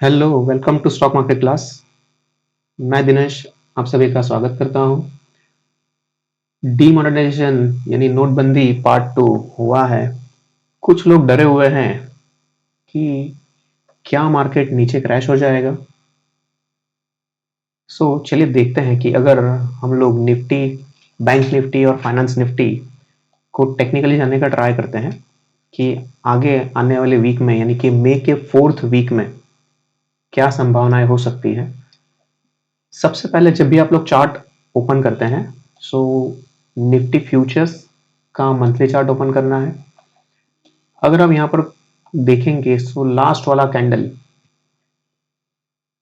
Hello, welcome to stock market class. मैं दिनेश आप सभी का स्वागत करता हूं। डीमोनेटाइजेशन यानी नोटबंदी पार्ट 2 हुआ है। कुछ लोग डरे हुए हैं कि क्या मार्केट नीचे क्रैश हो जाएगा। चलिए देखते हैं कि अगर हम लोग निफ्टी, बैंक निफ्टी और फाइनेंस निफ्टी को टेक्निकली जानने का ट्राई करते हैं कि आगे आने वाले वीक में यानी कि मई के 4th वीक में क्या संभावनाएं हो सकती है। सबसे पहले जब भी आप लोग चार्ट ओपन करते हैं, सो निफ्टी फ्यूचर्स का मंथली चार्ट ओपन करना है। अगर आप यहाँ पर देखेंगे सो लास्ट वाला कैंडल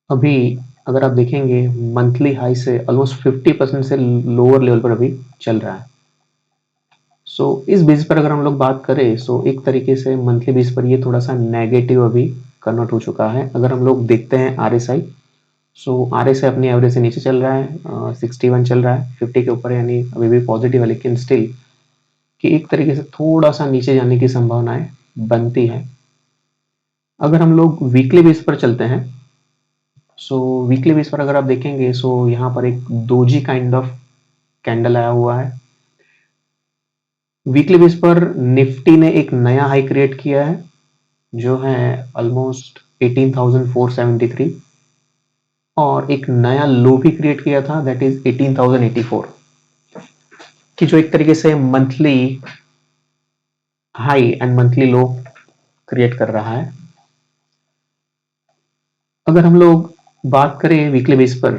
अभी अगर आप देखेंगे मंथली हाई से ऑलमोस्ट 50% से लोअर लेवल पर अभी चल रहा है। इस बेस पर अगर हम लोग बात करें एक तरीके से मंथली बेस पर ये थोड़ा सा नेगेटिव अभी कन्वर्ट हो चुका है। अगर हम लोग देखते हैं RSI, RSI अपनी एवरेज से नीचे चल रहा है, 61 चल रहा है, 50 के ऊपर यानी अभी भी पॉजिटिव है, लेकिन स्टिल कि एक तरीके से थोड़ा सा नीचे जाने की संभावनाएं बनती है। अगर हम लोग वीकली बेस पर चलते हैं, वीकली बेस पर अगर आप देखेंगे यहाँ पर एक दोजी काइंड ऑफ कैंडल आया हुआ है। वीकली बेस पर निफ्टी ने एक नया हाई क्रिएट किया है जो है ऑलमोस्ट 18,473 और एक नया लो भी क्रिएट किया था दैट इज 18,084 कि जो एक तरीके से monthly high and monthly low create कर रहा है। अगर हम लोग बात करें वीकली बेस पर,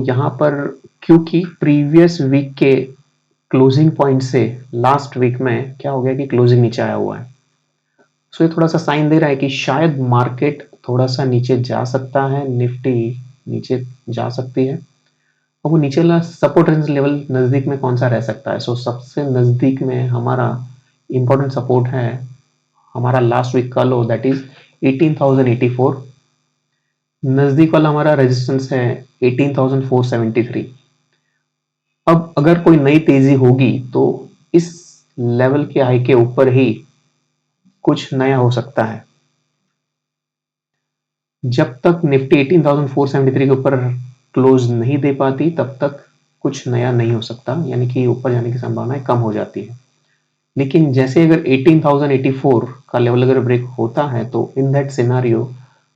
यहाँ पर क्योंकि प्रीवियस वीक के क्लोजिंग पॉइंट से लास्ट वीक में क्या हो गया कि क्लोजिंग नीचे आया हुआ है। ये थोड़ा सा साइन दे रहा है कि शायद मार्केट थोड़ा सा नीचे जा सकता है, निफ्टी नीचे जा सकती है। और वो नीचे वाला सपोर्ट लेवल नजदीक में कौन सा रह सकता है। सबसे नजदीक में हमारा इंपॉर्टेंट सपोर्ट है हमारा लास्ट वीक का लो दैट इज 18,084। नजदीक वाला हमारा रेजिस्टेंस है 18,473। अब अगर कोई नई तेजी होगी तो इस लेवल के हाई के ऊपर ही कुछ नया हो सकता है। जब तक निफ्टी 18,473 के ऊपर क्लोज नहीं दे पाती तब तक कुछ नया नहीं हो सकता, यानी कि ऊपर जाने की संभावनाएं कम हो जाती है। लेकिन जैसे अगर 18,084 का लेवल अगर ब्रेक होता है तो इन दैट सिनारियो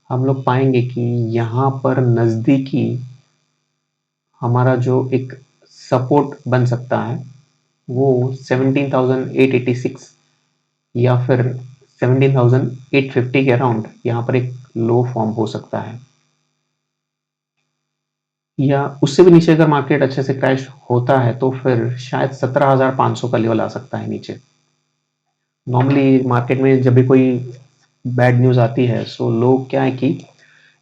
हम लोग पाएंगे कि यहाँ पर नजदीकी हमारा जो एक सपोर्ट बन सकता है वो 17,886 या फिर 17,850 के अराउंड यहाँ पर एक लो फॉर्म हो सकता है, या उससे भी नीचे अगर मार्केट अच्छे से क्रैश होता है तो फिर शायद 17,500 का लेवल आ सकता है नीचे। नॉर्मली मार्केट में जब भी कोई बैड न्यूज आती है लोग क्या है कि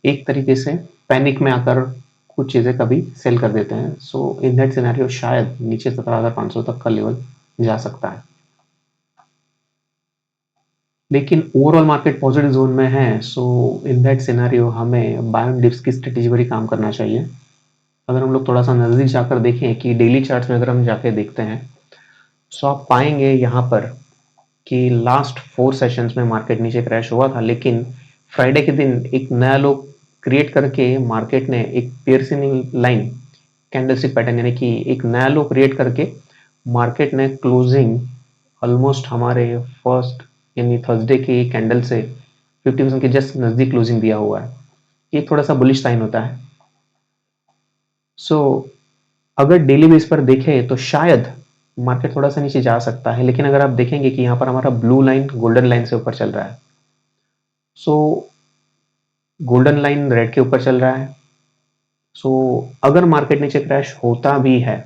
एक तरीके से पैनिक में आकर कुछ चीजें कभी सेल कर देते हैं। इन दैट सिनेरियो शायद नीचे 17,500 तक का लेवल जा सकता है। लेकिन ओवरऑल मार्केट पॉजिटिव जोन में है, इन दैट सिनेरियो हमें बाय ऑन डिप्स की स्ट्रेटेजी पर ही काम करना चाहिए। अगर हम लोग थोड़ा सा नजदीक जाकर देखें कि डेली चार्ट्स में अगर हम जाके देखते हैं आप पाएंगे यहाँ पर कि लास्ट 4 सेशंस में मार्केट नीचे क्रैश हुआ था, लेकिन फ्राइडे के दिन एक नया लो क्रिएट करके मार्केट ने एक पियर्सिंग लाइन कैंडलस्टिक पैटर्न यानी कि एक नया लो क्रिएट करके मार्केट ने क्लोजिंग ऑलमोस्ट हमारे फर्स्ट यानी थर्सडे की कैंडल से 50% के जस्ट नजदीक क्लोजिंग दिया हुआ है। ये थोड़ा सा बुलिश साइन होता है। अगर डेली बेस पर देखें तो शायद मार्केट थोड़ा सा नीचे जा सकता है, लेकिन अगर आप देखेंगे कि यहाँ पर हमारा ब्लू लाइन गोल्डन लाइन से ऊपर चल रहा है, गोल्डन लाइन रेड के ऊपर चल रहा है। अगर मार्केट नीचे क्रैश होता भी है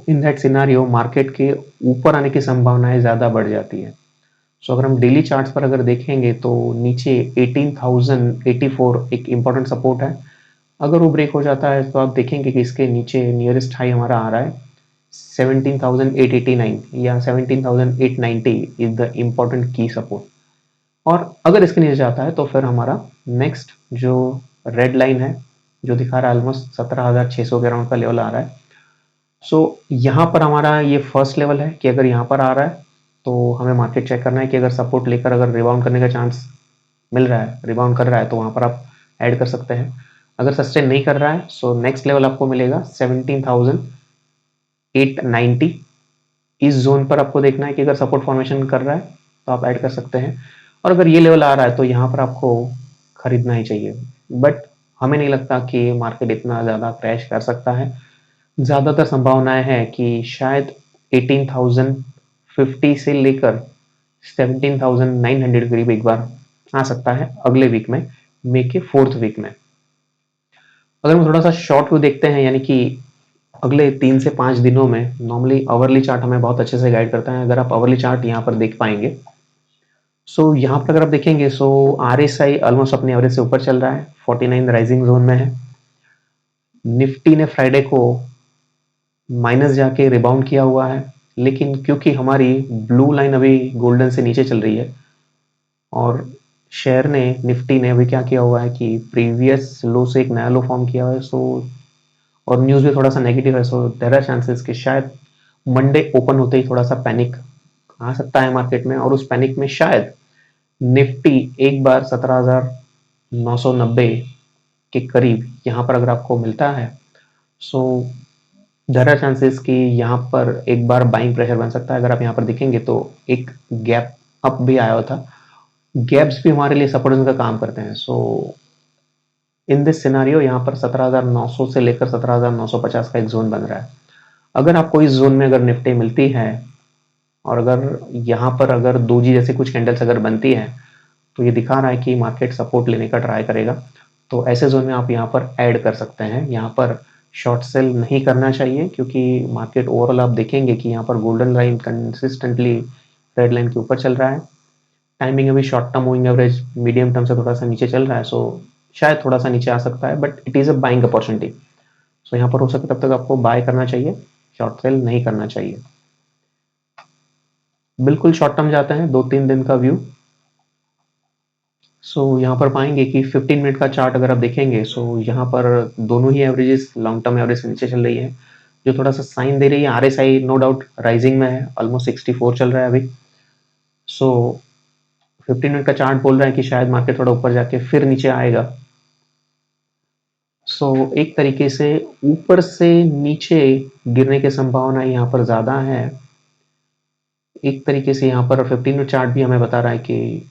इन दैट सिनारियो मार्केट के ऊपर आने की संभावनाएं ज्यादा बढ़ जाती है। अगर हम डेली चार्ट्स पर अगर देखेंगे तो नीचे 18,084 एक इंपॉर्टेंट सपोर्ट है। अगर वो ब्रेक हो जाता है तो आप देखेंगे कि इसके नीचे नियरेस्ट हाई हमारा आ रहा है 17,889 या 17,890 इज द इम्पोर्टेंट की सपोर्ट। और अगर इसके नीचे जाता है तो फिर हमारा नेक्स्ट जो रेड लाइन है जो दिखा रहा है ऑलमोस्ट 17,600 के अराउंड का लेवल आ रहा है। यहाँ पर हमारा ये फर्स्ट लेवल है कि अगर यहाँ पर आ रहा है तो हमें मार्केट चेक करना है कि अगर सपोर्ट लेकर अगर रिबाउंड करने का चांस मिल रहा है, रिबाउंड कर रहा है, तो वहाँ पर आप ऐड कर सकते हैं। अगर सस्टेन नहीं कर रहा है सो नेक्स्ट लेवल आपको मिलेगा 17,890। इस जोन पर आपको देखना है कि अगर सपोर्ट फॉर्मेशन कर रहा है तो आप ऐड कर सकते हैं, और अगर ये लेवल आ रहा है तो यहाँ पर आपको खरीदना ही चाहिए। बट हमें नहीं लगता कि मार्केट इतना ज़्यादा क्रैश कर सकता है। ज़्यादातर संभावनाएं है कि शायद 18,050 से लेकर 17,900 के करीब एक बार आ सकता है अगले वीक में, मई के 4th वीक में। अगर हम थोड़ा सा शॉर्ट व्यू देखते हैं, यानी कि अगले 3 से 5 दिनों में, नॉर्मली आवरली चार्ट हमें बहुत अच्छे से गाइड करता है। अगर आप आवरली चार्ट यहाँ पर देख पाएंगे, सो यहाँ पर अगर आप देखेंगे सो RSI ऑलमोस्ट अपने एवरेज से ऊपर चल रहा है, 49 राइजिंग जोन में है। निफ्टी ने फ्राइडे को माइनस जाके रिबाउंड किया हुआ है, लेकिन क्योंकि हमारी ब्लू लाइन अभी गोल्डन से नीचे चल रही है, और शेयर ने, निफ्टी ने अभी क्या किया हुआ है कि प्रीवियस लो से एक नया लो फॉर्म किया हुआ है, सो और न्यूज़ भी थोड़ा सा नेगेटिव है, सो देयर आर चांसेस कि शायद मंडे ओपन होते ही थोड़ा सा पैनिक आ सकता है मार्केट में, और उस पैनिक में शायद निफ्टी एक बार 17,990 के करीब यहाँ पर अगर आपको मिलता है, सो देयर आर चांसेस कि यहाँ पर एक बार बाइंग प्रेशर बन सकता है। अगर आप यहाँ पर देखेंगे तो एक गैप अप भी आया हुआ था, गैप्स भी हमारे लिए सपोर्ट का काम करते हैं। सो इन दिस सिनारियो यहाँ पर 17,900 से लेकर 17,950 का एक जोन बन रहा है। अगर आपको इस जोन में अगर निफ्टी मिलती है, और अगर यहाँ पर अगर दोजी जैसे कुछ कैंडल्स अगर बनती है, तो ये दिखा रहा है कि मार्केट सपोर्ट लेने का ट्राई करेगा। तो ऐसे जोन में आप यहाँ पर ऐड कर सकते हैं। यहाँ पर शॉर्ट सेल नहीं करना चाहिए, क्योंकि मार्केट ओवरऑल आप देखेंगे कि यहाँ पर golden line consistently red line के ऊपर चल रहा है। टाइमिंग अभी short term moving average medium term से थोड़ा सा नीचे चल रहा है, सो शायद थोड़ा सा नीचे आ सकता है, but it is a buying opportunity. So यहाँ पर हो सके तब तक आपको बाय करना चाहिए, शॉर्ट सेल नहीं करना चाहिए। बिल्कुल शॉर्ट टर्म जाते हैं, 2-3 दिन का व्यू। सो यहाँ पर पाएंगे कि 15 मिनट का चार्ट अगर आप देखेंगे, सो यहाँ पर दोनों ही एवरेजेस लॉन्ग टर्म एवरेज से नीचे चल रही है, जो थोड़ा सा साइन दे रही है। RSI नो डाउट राइजिंग में है, ऑलमोस्ट 64 चल रहा है अभी। सो 15 मिनट का चार्ट बोल रहा है कि शायद मार्केट थोड़ा ऊपर जाके फिर नीचे आएगा। सो एक तरीके से ऊपर से नीचे गिरने की संभावना यहाँ पर ज़्यादा है। एक तरीके से यहाँ पर 15 मिनट चार्ट भी हमें बता रहा है कि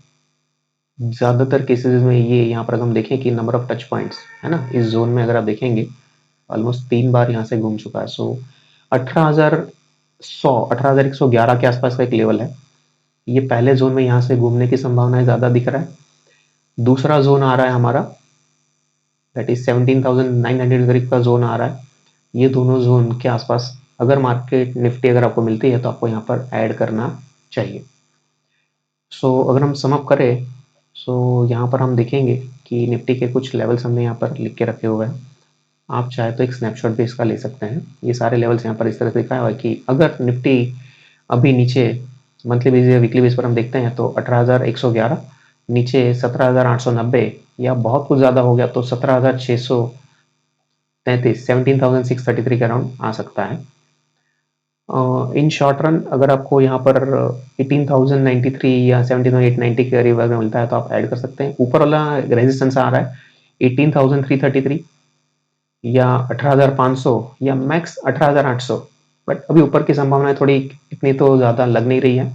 ज़्यादातर केसेस में ये यहाँ पर अगर हम देखें कि नंबर ऑफ टच पॉइंट्स है ना, इस जोन में अगर आप देखेंगे ऑलमोस्ट 3 बार यहाँ से घूम चुका है। सो 18,100 18,111 के आसपास का एक लेवल है, ये पहले जोन में यहाँ से घूमने की संभावना ज़्यादा दिख रहा है। दूसरा जोन आ रहा है हमारा, दैट इज 17,900 करीब का जोन आ रहा है। ये दोनों जोन के आसपास अगर मार्केट निफ्टी अगर आपको मिलती है तो आपको यहाँ पर ऐड करना चाहिए। सो अगर हम समअप करें, सो यहाँ पर हम देखेंगे कि निफ्टी के कुछ लेवल्स हमने यहाँ पर लिख के रखे हुए हैं। आप चाहे तो एक स्नैपशॉट भी इसका ले सकते हैं। ये सारे लेवल्स यहाँ पर इस तरह से लिखा हुआ है कि अगर निफ्टी अभी नीचे मंथली बेस या वीकली बेस पर हम देखते हैं तो 18,111, नीचे 17,890, या बहुत कुछ ज़्यादा हो गया तो 17,633, 17,633 के अराउंड आ सकता है। इन शॉर्ट रन अगर आपको यहाँ पर 18,093 या 17,890 के करीब अगर मिलता है तो आप ऐड कर सकते हैं। ऊपर वाला रेजिस्टेंस आ रहा है 18,333 या 18,500 या मैक्स 18,800, बट अभी ऊपर की संभावना थोड़ी इतनी तो ज़्यादा लग नहीं रही है।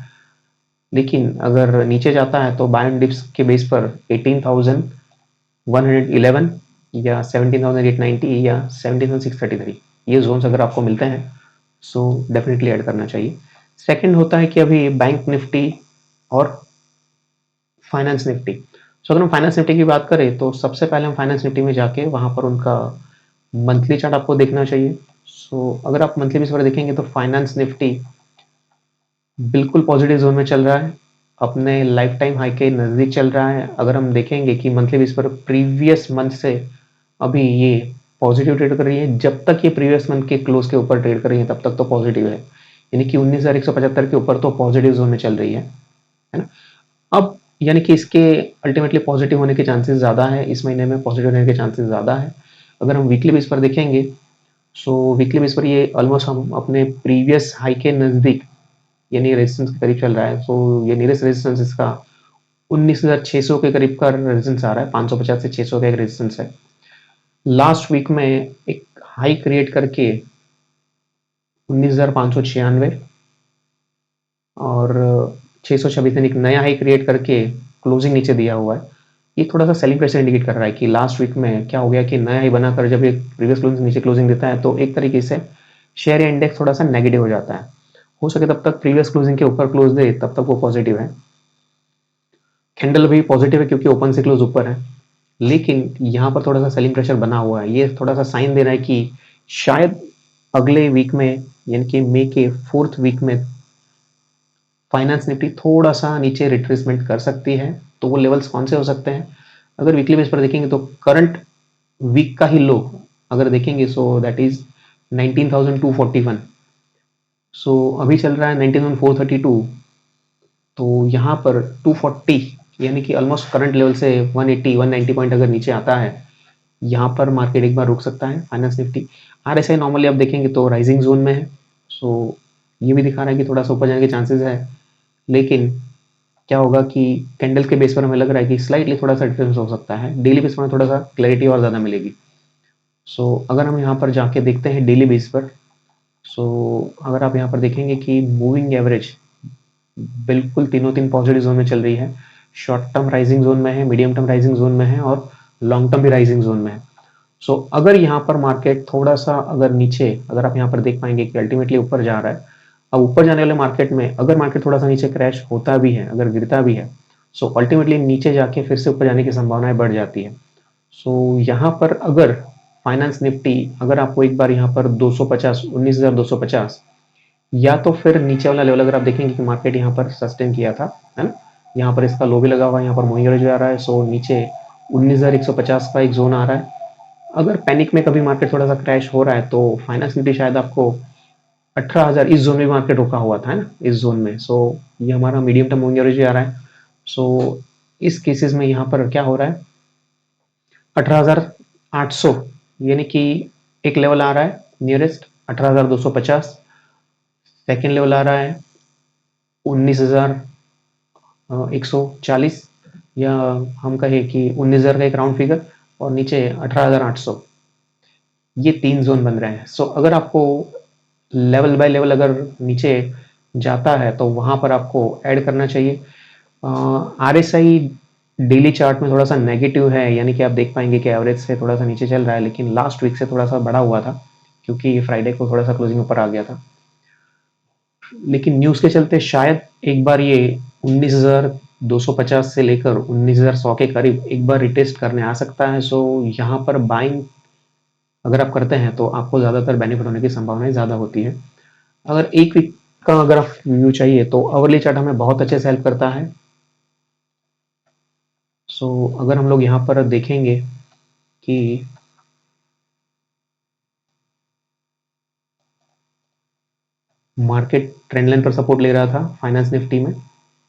लेकिन अगर नीचे जाता है तो बाय एंड डिप्स के बेस पर 18,111 या 17,890 या 17,633, ये जोन्स अगर आपको मिलते हैं सो डेफिनेटली ऐड करना चाहिए। सेकंड होता है कि अभी बैंक निफ्टी और फाइनेंस निफ्टी। सो अगर हम फाइनेंस निफ्टी की बात करें तो सबसे पहले हम फाइनेंस निफ्टी में जाके वहां पर उनका मंथली चार्ट आपको देखना चाहिए। सो अगर आप मंथली बेस पर देखेंगे तो फाइनेंस निफ्टी बिल्कुल पॉजिटिव जोन में चल रहा है, अपने लाइफ टाइम हाई के नज़दीक चल रहा है। अगर हम देखेंगे कि मंथली बेस पर प्रीवियस मंथ से अभी ये पॉजिटिव ट्रेड कर रही है, जब तक ये प्रीवियस मंथ के क्लोज के ऊपर ट्रेड कर रही है तब तक तो पॉजिटिव है, यानी कि 19,175 के ऊपर तो पॉजिटिव जोन में चल रही है ना। अब यानी कि इसके अल्टीमेटली पॉजिटिव होने के चांसेस ज़्यादा है, इस महीने में पॉजिटिव होने के चांसेस ज़्यादा है। अगर हम वीकली बेस पर देखेंगे, सो वीकली बेस पर ये ऑलमोस्ट हम अपने प्रीवियस हाई के नज़दीक यानी रेजिस्टेंस के करीब चल रहा है। सो ये नियरेस्ट रेजिस्टेंस इसका 19,600 के करीब का रेजिस्टेंस आ रहा है, 550 से 600 का एक रेजिस्टेंस है। लास्ट वीक में एक हाई क्रिएट करके 19,596 और 626 ने एक नया हाई क्रिएट करके क्लोजिंग नीचे दिया हुआ है। ये थोड़ा सा सेलिंग प्रेशर इंडिकेट कर रहा है कि लास्ट वीक में क्या हो गया कि नया हाई बनाकर जब एक प्रीवियस क्लोजिंग नीचे क्लोजिंग देता है तो एक तरीके से शेयर या इंडेक्स थोड़ा सा नेगेटिव हो जाता है। हो सके तब तक प्रीवियस क्लोजिंग के ऊपर क्लोज दे, तब तक वो पॉजिटिव है। कैंडल भी पॉजिटिव है क्योंकि ओपन से क्लोज ऊपर है, लेकिन यहाँ पर थोड़ा सा सेलिंग प्रेशर बना हुआ है। ये थोड़ा सा साइन दे रहा है कि शायद अगले वीक में यानी कि मई के 4th वीक में फाइनेंस निफ्टी थोड़ा सा नीचे रिट्रेसमेंट कर सकती है। तो वो लेवल्स कौन से हो सकते हैं? अगर वीकली बेस पर देखेंगे तो करंट वीक का ही लो अगर देखेंगे सो दैट इज 19,241। सो अभी चल रहा है 19,432। तो यहाँ पर 240 यानी कि ऑलमोस्ट करंट लेवल से 180 190 पॉइंट अगर नीचे आता है, यहाँ पर मार्केट एक बार रुक सकता है फाइनेंस निफ्टी। आरएसआई नॉर्मली आप देखेंगे तो राइजिंग जोन में है, सो ये भी दिखा रहा है कि थोड़ा सा ऊपर जाने के चांसेस है। लेकिन क्या होगा कि कैंडल के बेस पर हमें लग रहा है कि स्लाइटली थोड़ा सा डिफरेंस हो सकता है, डेली बेस पर थोड़ा सा क्लैरिटी और ज़्यादा मिलेगी। सो अगर हम यहाँ पर जाके देखते हैं डेली बेस पर, सो अगर आप यहाँ पर देखेंगे कि मूविंग एवरेज बिल्कुल तीन पॉजिटिव जोन में चल रही है। शॉर्ट टर्म राइजिंग जोन में है, मीडियम टर्म राइजिंग जोन में है और लॉन्ग टर्म भी राइजिंग जोन में है। सो अगर यहाँ पर मार्केट थोड़ा सा अगर नीचे, अगर आप यहाँ पर देख पाएंगे कि अल्टीमेटली ऊपर जा रहा है। अब ऊपर जाने वाले मार्केट में अगर मार्केट थोड़ा सा नीचे क्रैश होता भी है, अगर गिरता भी है, सो अल्टीमेटली नीचे जाके फिर से ऊपर जाने की संभावनाएं बढ़ जाती है। सो यहाँ पर अगर फाइनेंस निफ्टी अगर आपको एक बार यहाँ पर 250 19,250 या तो फिर नीचे वाला लेवल अगर आप देखेंगे कि मार्केट यहाँ पर सस्टेन किया था, है ना, यहाँ पर इसका लो भी लगा हुआ है, यहाँ पर मूविंग एवरेज आ रहा है। सो नीचे 19,150 का एक जोन आ रहा है। अगर पैनिक में कभी मार्केट थोड़ा सा क्रैश हो रहा है तो फाइनेंस निफ्टी शायद आपको 18,000 इस जोन में मार्केट रुका हुआ था, है ना, इस जोन में। सो ये हमारा मीडियम टर्म मूविंग एवरेज आ रहा है। सो इस केसेस में यहाँ पर क्या हो रहा है, 18,800 यानी कि एक लेवल आ रहा है नियरेस्ट 18,250, सेकेंड लेवल आ रहा है 19,140 या हम कहें कि 19,000 का एक राउंड फिगर और नीचे 18,800। ये तीन जोन बन रहे हैं। सो अगर आपको लेवल बाय लेवल अगर नीचे जाता है तो वहां पर आपको ऐड करना चाहिए। आरएसआई डेली चार्ट में थोड़ा सा नेगेटिव है, यानी कि आप देख पाएंगे कि एवरेज से थोड़ा सा नीचे चल रहा है, लेकिन लास्ट वीक से थोड़ा सा बढ़ा हुआ था क्योंकि फ्राइडे को थोड़ा सा क्लोजिंग ऊपर आ गया था। लेकिन न्यूज़ के चलते शायद एक बार ये 19,250 से लेकर 19,100 के करीब एक बार रिटेस्ट करने आ सकता है। सो यहाँ पर बाइंग अगर आप करते हैं तो आपको ज़्यादातर बेनिफिट होने की संभावनाएं ज़्यादा होती है। अगर एक वीक का अगर आप व्यू चाहिए तो अवर्ली चार्ट हमें बहुत अच्छे से हेल्प करता है। सो अगर हम लोग यहाँ पर देखेंगे कि मार्केट ट्रेंड लाइन पर सपोर्ट ले रहा था फाइनेंस निफ्टी में,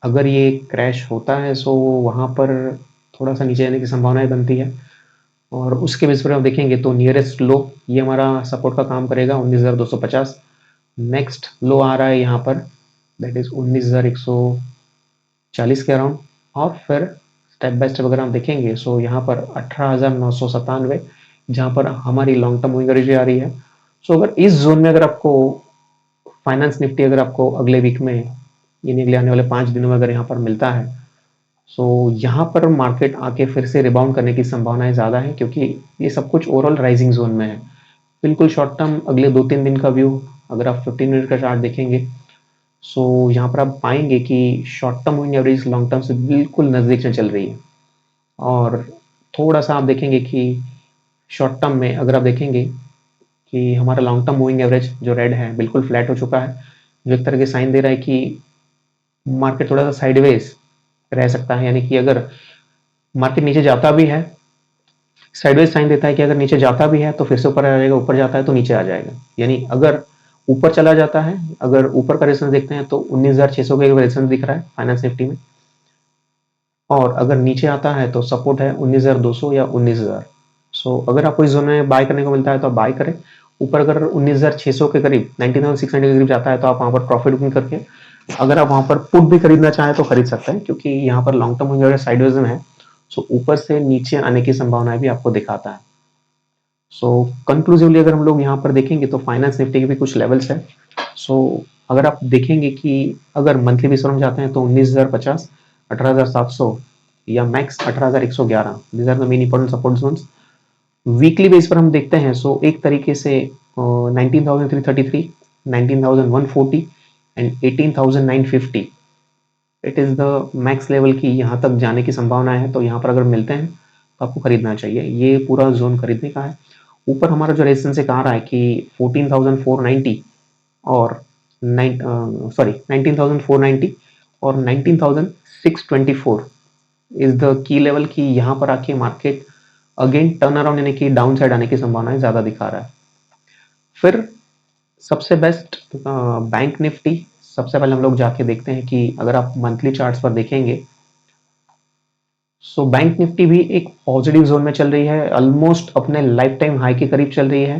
अगर ये क्रैश होता है सो वहाँ पर थोड़ा सा नीचे आने की संभावनाएं बनती है। और उसके बेस पर आप देखेंगे तो नियरेस्ट लो ये हमारा सपोर्ट का काम करेगा 19,250। नेक्स्ट लो आ रहा है यहाँ पर दैट इज 19,140 के अराउंड। और फिर स्टेप बाय स्टेप अगर आप देखेंगे सो यहाँ पर 18,997 जहाँ पर हमारी लॉन्ग टर्म मूविंग एवरेज आ रही है। सो अगर इस जोन में अगर आपको फाइनेंस निफ्टी अगर आपको अगले वीक में यानी अगले आने वाले 5 दिनों में अगर यहाँ पर मिलता है, सो यहाँ पर मार्केट आके फिर से रिबाउंड करने की संभावनाएं ज़्यादा है क्योंकि ये सब कुछ ओवरऑल राइजिंग जोन में है। बिल्कुल शॉर्ट टर्म अगले 2-3 दिन का व्यू अगर आप 15 मिनट का चार्ट देखेंगे, सो यहाँ पर आप पाएंगे कि short term moving average long term से बिल्कुल नज़दीक से चल रही है। और थोड़ा सा आप देखेंगे कि शॉर्ट टर्म में अगर आप देखेंगे कि हमारा लॉन्ग टर्म मूविंग एवरेज जो रेड है बिल्कुल फ्लैट हो चुका है, जो एक तरह के साइन दे रहा है कि मार्केट थोड़ा सा साइडवेज रह सकता है। यानी कि अगर मार्केट नीचे जाता भी है, साइडवेज साइन देता है कि अगर नीचे जाता भी है तो फिर से ऊपर आ जाएगा, ऊपर जाता है तो नीचे आ जाएगा। यानी अगर ऊपर चला जाता है, अगर ऊपर का रेजिस्टेंस देखते हैं तो 19,600 का रेजिस्टेंस दिख रहा है फाइनेंस निफ्टी में, और अगर नीचे आता है तो सपोर्ट है 19,200 या 19,000। सो अगर आपको इस जोन में बाय करने को मिलता है तो आप बाय करें। ऊपर अगर 19,600 के करीब 19,600 के करीब जाता है तो आप वहां पर प्रॉफिट बुकिंग करके अगर आप वहां पर पुट भी खरीदना चाहें तो खरीद सकते हैं, क्योंकि यहाँ पर long term moving average sideways में है, सो ऊपर से नीचे आने की संभावना भी आपको दिखाता है। सो कंक्लूसिवली अगर हम लोग यहाँ पर देखेंगे तो फाइनेंस निफ्टी के भी कुछ लेवल्स है। सो अगर आप देखेंगे कि अगर मंथली बेस पर हम जाते हैं तो 19,050, 18,700 या max 18,111, these are the main important support zones. Weekly base पर हम देखते हैं सो एक तरीके से 19,333, 19,140 and 18,950 it is the max level की यहाँ तक जाने की संभावना है। तो यहाँ पर अगर मिलते हैं तो आपको खरीदना चाहिए, ये पूरा जोन खरीदने का है। ऊपर हमारा जो रेजिस्टेंस एक आ रहा है कि 14,490 और 19,490 और 19,624 इज द की लेवल की। यहाँ पर आके मार्केट अगेन टर्न अराउंड यानी कि डाउन साइड आने की संभावना ज्यादा दिखा रहा है। फिर सबसे बेस्ट बैंक निफ्टी। सबसे पहले हम लोग जाके देखते हैं कि अगर आप मंथली चार्ट्स पर देखेंगे सो बैंक निफ्टी भी एक पॉजिटिव जोन में चल रही है, ऑलमोस्ट अपने लाइफ टाइम हाई के करीब चल रही है।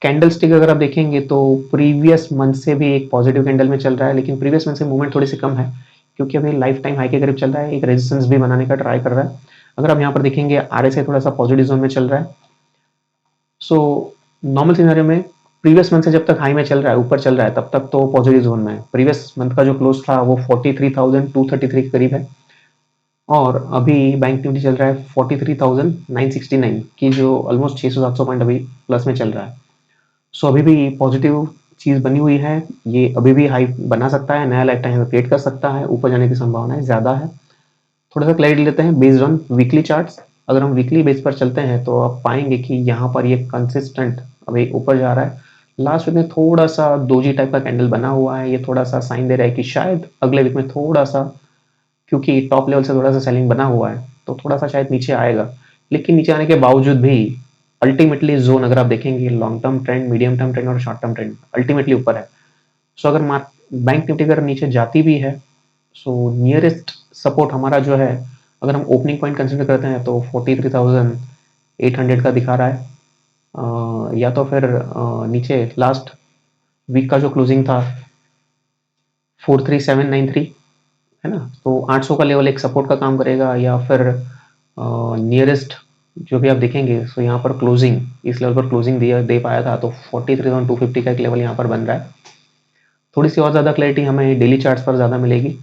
कैंडल स्टिक अगर आप देखेंगे तो प्रीवियस मंथ से भी एक पॉजिटिव कैंडल में चल रहा है, लेकिन प्रीवियस मंथ से मूवमेंट थोड़ी सी कम है, क्योंकि अभी लाइफ टाइम हाई के करीब चल रहा है, एक रेजिस्टेंस भी बनाने का ट्राई कर रहा है। अगर आप यहाँ पर देखेंगे आरएसआई थोड़ा सा पॉजिटिव जोन में चल रहा है। सो नॉर्मल सिनेरियो में प्रीवियस मंथ से जब तक हाई में चल रहा है, ऊपर चल रहा है, तब तक तो पॉजिटिव जोन में है। प्रीवियस मंथ का जो क्लोज था वो 43,233 के करीब है, और अभी बैंक निफ्टी चल रहा है 43,969 की, जो ऑलमोस्ट 600-700 पॉइंट अभी प्लस में चल रहा है। सो अभी भी पॉजिटिव चीज बनी हुई है, ये अभी भी हाई बना सकता है, नया लाइफ टाइम क्रिएट कर सकता है, ऊपर जाने की संभावनाएं ज्यादा है। थोड़ा सा क्लैरिटी लेते हैं बेस्ड ऑन वीकली चार्ट्स। अगर हम वीकली बेस पर चलते हैं तो आप पाएंगे कि यहाँ पर ये कंसिस्टेंट अभी ऊपर जा रहा है। लास्ट वीक में थोड़ा सा दोजी टाइप का कैंडल बना हुआ है, ये थोड़ा सा साइन दे रहा है कि शायद अगले वीक में थोड़ा सा, क्योंकि टॉप लेवल से थोड़ा सा सेलिंग बना हुआ है, तो थोड़ा सा शायद नीचे आएगा। लेकिन नीचे आने के बावजूद भी अल्टीमेटली जोन अगर आप देखेंगे long term trend, medium term trend और शॉर्ट टर्म ट्रेंड अल्टीमेटली ऊपर है। सो अगर बैंक निफ्टी अगर नीचे जाती भी है, सो नियरेस्ट सपोर्ट हमारा जो है, अगर हम ओपनिंग पॉइंट कंसिडर करते हैं तो 43,800 का दिखा रहा है। या तो फिर नीचे लास्ट वीक का जो क्लोजिंग था 43,793 है ना, तो 800 का लेवल एक सपोर्ट का काम करेगा। या फिर नियरेस्ट जो भी आप देखेंगे, सो यहाँ पर क्लोजिंग इस लेवल पर क्लोजिंग दिया दे पाया था, तो 43,250 का एक लेवल यहाँ पर बन रहा है। थोड़ी सी और ज़्यादा क्लैरिटी हमें डेली चार्ट्स पर ज़्यादा मिलेगी।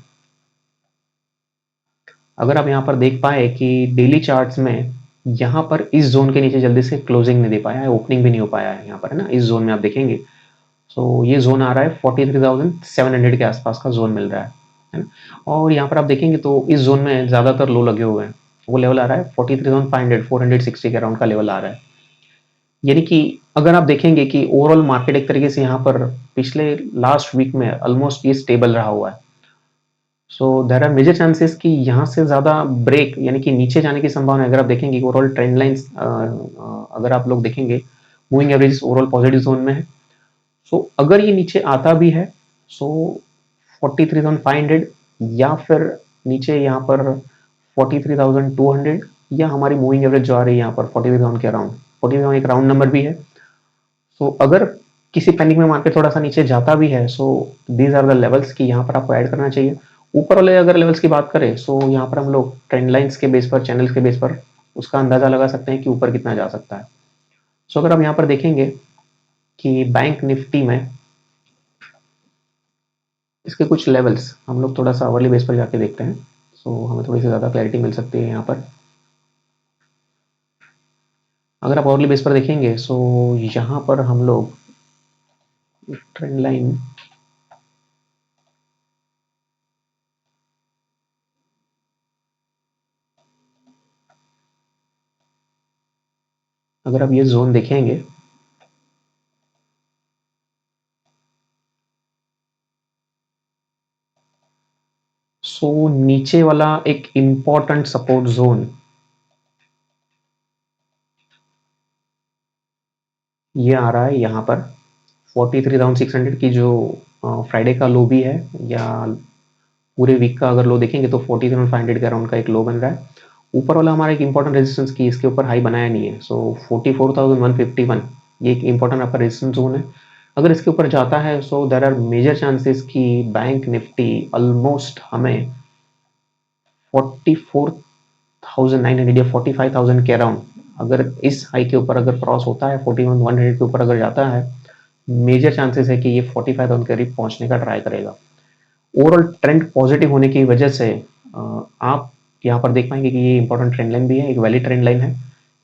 अगर आप यहाँ पर देख पाए कि डेली चार्ट्स में यहाँ पर इस जोन के नीचे जल्दी से क्लोजिंग नहीं दे पाया है, ओपनिंग भी नहीं हो पाया है यहाँ पर, है ना, इस जोन में आप देखेंगे। सो ये जोन आ रहा है 43,700 के आसपास का जोन मिल रहा है ना। और यहाँ पर आप देखेंगे तो इस जोन में ज़्यादातर लो लगे हुए हैं, वो लेवल आ रहा है 43,500, 460 के अराउंड का लेवल आ रहा है। यानी कि अगर आप देखेंगे कि ओवरऑल मार्केट एक तरीके से यहाँ पर पिछले लास्ट वीक में ऑलमोस्ट ये स्टेबल रहा हुआ है। सो देर आर मेजर चांसेस कि यहाँ से ज़्यादा ब्रेक यानी कि नीचे जाने की संभावना है। अगर आप देखेंगे ओवरऑल ट्रेंड लाइंस, अगर आप लोग देखेंगे moving average overall positive zone में है। सो अगर ये नीचे आता भी है सो 43,500 या फिर नीचे यहाँ पर 43,200, या हमारी मूविंग एवरेज जो आ रही है यहाँ पर 43,000 के अराउंड, 43,000 एक राउंड नंबर भी है। सो अगर किसी पैनिक में मार्केट थोड़ा सा नीचे जाता भी है, so these are the levels की यहाँ पर आपको ऐड करना चाहिए। ऊपर वाले अगर लेवल्स की बात करें, सो यहाँ पर हम लोग ट्रेंड लाइंस के बेस पर, चैनल्स के बेस पर उसका अंदाजा लगा सकते हैं कि ऊपर कितना जा सकता है। सो अगर हम यहाँ पर देखेंगे कि बैंक निफ्टी में इसके कुछ लेवल्स हम लोग थोड़ा सा आवरली बेस पर जाके देखते हैं, सो हमें थोड़ी सी ज़्यादा क्लैरिटी मिल सकती है यहाँ पर। अगर आप आवरली बेस पर देखेंगे सो यहाँ पर हम लोग ट्रेंड लाइन, अगर आप ये जोन देखेंगे सो नीचे वाला एक इंपॉर्टेंट सपोर्ट जोन ये आ रहा है यहाँ पर 43,600 की, जो फ्राइडे का लो भी है, या पूरे वीक का अगर लो देखेंगे तो 43,500 के अराउंड का एक लो बन रहा है। ऊपर वाला हमारा एक इंपॉर्टेंट रेजिस्टेंस की इसके ऊपर हाई बनाया नहीं है, सो 44,151 ये एक इंपॉर्टेंट आपका रेजिस्टेंस जोन है। अगर इसके ऊपर जाता है सो देर आर मेजर चांसेस कि बैंक निफ्टी ऑलमोस्ट हमें 44,900 या 45,000 के अराउंड, अगर इस हाई के ऊपर अगर क्रॉस होता है 41,100 के ऊपर अगर जाता है, मेजर चांसेस है कि ये 45,000 के करीब पहुंचने का ट्राई करेगा। ओवरऑल ट्रेंड पॉजिटिव होने की वजह से आप यहाँ पर देख पाएंगे कि ये इंपॉर्टेंट ट्रेंड लाइन भी है, एक वैलिड ट्रेंड लाइन है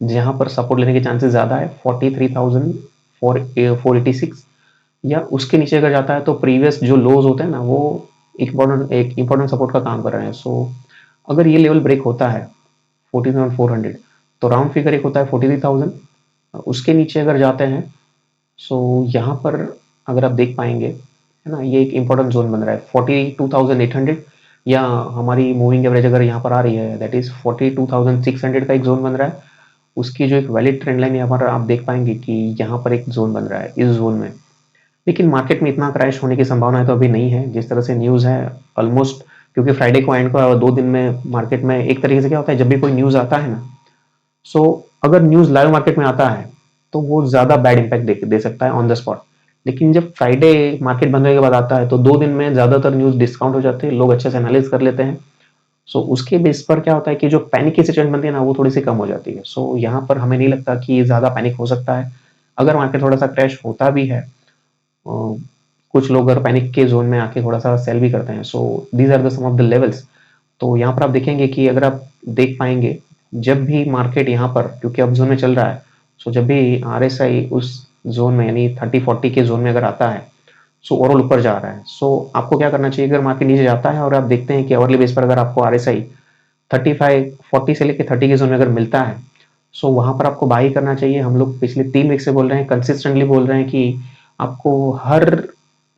जहां पर सपोर्ट लेने के चांसेस ज्यादा है 43,486, या उसके नीचे अगर जाता है तो प्रीवियस जो लोज होते हैं ना वो एक इंपॉर्टेंट सपोर्ट का काम कर रहे हैं। सो अगर ये लेवल ब्रेक होता है 14,400 तो राउंड फिगर एक होता है 43,000, उसके नीचे अगर जाते हैं सो यहाँ पर अगर आप देख पाएंगे है ना, ये एक इंपॉर्टेंट जोन बन रहा है 42,800, या हमारी मूविंग एवरेज अगर यहाँ पर आ रही है दैट इज 42,600 का एक जोन बन रहा है। उसकी जो एक वैलिड ट्रेंड लाइन यहाँ पर आप देख पाएंगे कि यहाँ पर एक जोन बन रहा है इस जोन में। लेकिन मार्केट में इतना क्रैश होने की संभावना तो अभी नहीं है जिस तरह से न्यूज़ है ऑलमोस्ट, क्योंकि फ्राइडे को एंड को 2 दिन में मार्केट में एक तरीके से क्या होता है, जब भी कोई न्यूज़ आता है ना, सो अगर न्यूज़ लाइव मार्केट में आता है तो वो ज़्यादा बैड इम्पैक्ट दे सकता है ऑन द स्पॉट। लेकिन जब फ्राइडे मार्केट बंद होने के बाद आता है तो 2 दिन में ज़्यादातर न्यूज़ डिस्काउंट हो जाते हैं, लोग अच्छे से एनालिस कर लेते हैं। सो उसके बेस पर क्या होता है कि जो पैनिक की सिचुएशन बनती है ना वो थोड़ी सी कम हो जाती है। सो यहाँ पर हमें नहीं लगता कि ज़्यादा पैनिक हो सकता है। अगर मार्केट थोड़ा सा क्रैश होता भी है, कुछ लोग अगर पैनिक के जोन में आके थोड़ा सा सेल भी करते हैं। So these are the some of the levels. तो यहाँ पर आप देखेंगे कि अगर आप देख पाएंगे जब भी मार्केट यहाँ पर क्योंकि अब जोन में चल रहा है, सो जब भी आरएसआई उस जोन में यानी 30-40 के जोन में अगर आता है सो ओवरऑल ऊपर जा रहा है, सो आपको क्या करना चाहिए, अगर मार्केट नीचे जाता है और आप देखते हैं कि आवरली बेस पर अगर आपको आरएसआई 35-40 से लेकर 30 के जोन में अगर मिलता है सो वहां पर आपको बाई करना चाहिए। हम लोग पिछले 3 वीक से बोल रहे हैं, कंसिस्टेंटली बोल रहे हैं कि आपको हर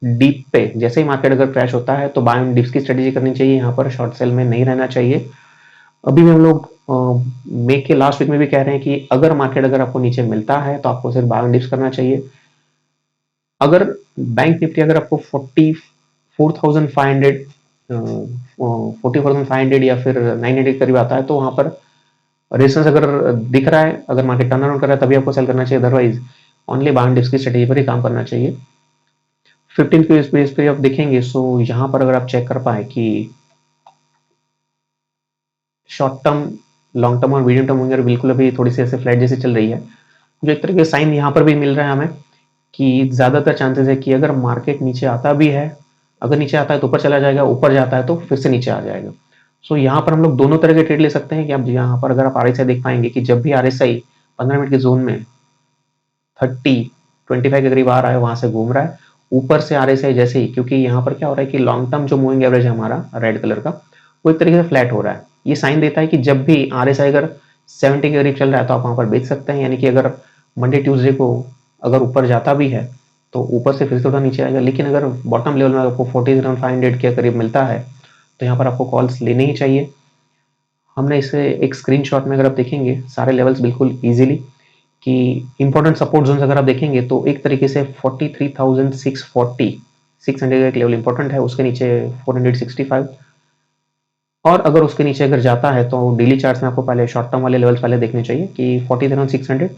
डीप पे जैसे ही मार्केट अगर क्रैश होता है तो बाय ऑन डिप्स की स्ट्रेटेजी करनी चाहिए, यहाँ पर शॉर्ट सेल में नहीं रहना चाहिए। अभी भी हम लोग मे के लास्ट वीक में भी कह रहे हैं कि अगर मार्केट अगर आपको नीचे मिलता है तो आपको सिर्फ बाय ऑन डिप्स करना चाहिए। अगर बैंक निफ्टी अगर आपको 44,500 44,500 या फिर 900 करीब आता है तो वहां पर रेजिस्टेंस अगर दिख रहा है, अगर मार्केट टर्न अराउंड कर रहा है तभी आपको सेल करना चाहिए, otherwise only by on dips की स्ट्रेटेजी पर ही काम करना चाहिए। 15 के बेस पे आप देखेंगे सो यहाँ पर अगर आप चेक कर पाए कि शॉर्ट टर्म, लॉन्ग टर्म और मीडियम टर्म विंगर बिल्कुल अभी थोड़ी सी ऐसे फ्लैट जैसे चल रही है, जो एक तरह के साइन यहाँ पर भी मिल रहा है हमें कि ज्यादातर चांसेस है कि अगर मार्केट नीचे आता भी है, अगर नीचे आता है तो ऊपर चला जाएगा, ऊपर जाता है तो फिर से नीचे आ जाएगा। सो यहाँ पर हम लोग दोनों तरह के ट्रेड ले सकते हैं कि आप यहाँ पर अगर आप आरएसआई देख पाएंगे कि जब भी आरएसआई 15 मिनट के जोन में 30-25 के करीब आ रहा है, वहां से घूम रहा है ऊपर से आरएसआई जैसे ही, क्योंकि यहाँ पर क्या हो रहा है कि लॉन्ग टर्म जो मूविंग एवरेज है हमारा रेड कलर का वो एक तरीके से फ्लैट हो रहा है, ये साइन देता है कि जब भी आरएसआई अगर 70 के करीब चल रहा है तो आप वहां पर बेच सकते हैं, यानी कि अगर मंडे ट्यूसडे को अगर ऊपर जाता भी है तो ऊपर से फिर से थोड़ा नीचे आएगा, लेकिन अगर बॉटम लेवल में आपको 40,500 के करीब मिलता है तो यहाँ पर आपको कॉल्स लेने ही चाहिए। हमने इसे एक स्क्रीनशॉट में अगर आप देखेंगे सारे लेवल्स बिल्कुल इजीली कि इंपॉर्टेंट सपोर्ट जोन अगर आप देखेंगे तो एक तरीके से 43,640 600 का एक लेवल इंपॉर्टेंट है, उसके नीचे 465, और अगर उसके नीचे अगर जाता है तो डेली चार्ट्स में आपको पहले शॉर्ट टर्म वाले लेवल्स पहले देखने चाहिए कि 40,600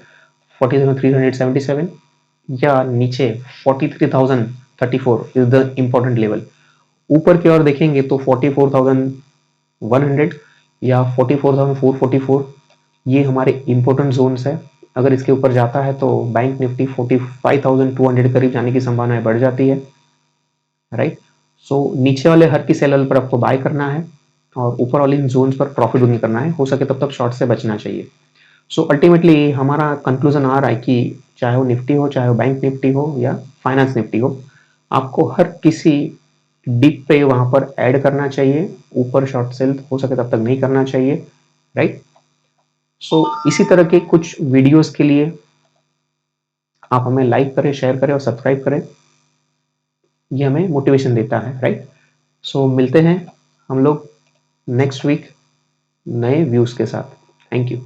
40,377 या नीचे 43,034 इज द इंपॉर्टेंट लेवल। ऊपर की ओर देखेंगे तो 44,100 या 44,444 ये हमारे इंपॉर्टेंट जोन्स है। अगर इसके ऊपर जाता है तो बैंक निफ्टी 45,200 करीब जाने की संभावना बढ़ जाती है, राइट। सो नीचे वाले हर की लेवल पर आपको बाय करना है और ऊपर वाले इन जोन्स पर प्रॉफिट बुकिंग करना है, हो सके तब तक शॉर्ट से बचना चाहिए। सो अल्टीमेटली हमारा कंक्लूजन आ रहा है कि चाहे वो निफ्टी हो, चाहे वो बैंक निफ्टी हो या फाइनेंस निफ्टी हो, आपको हर किसी डिप पे वहां पर ऐड करना चाहिए, ऊपर शॉर्ट सेल हो सके तब तक नहीं करना चाहिए, राइट। सो इसी तरह के कुछ वीडियोस के लिए आप हमें लाइक करें, शेयर करें और सब्सक्राइब करें, ये हमें मोटिवेशन देता है, राइट। सो मिलते हैं हम लोग नेक्स्ट वीक नए व्यूज के साथ। Thank you.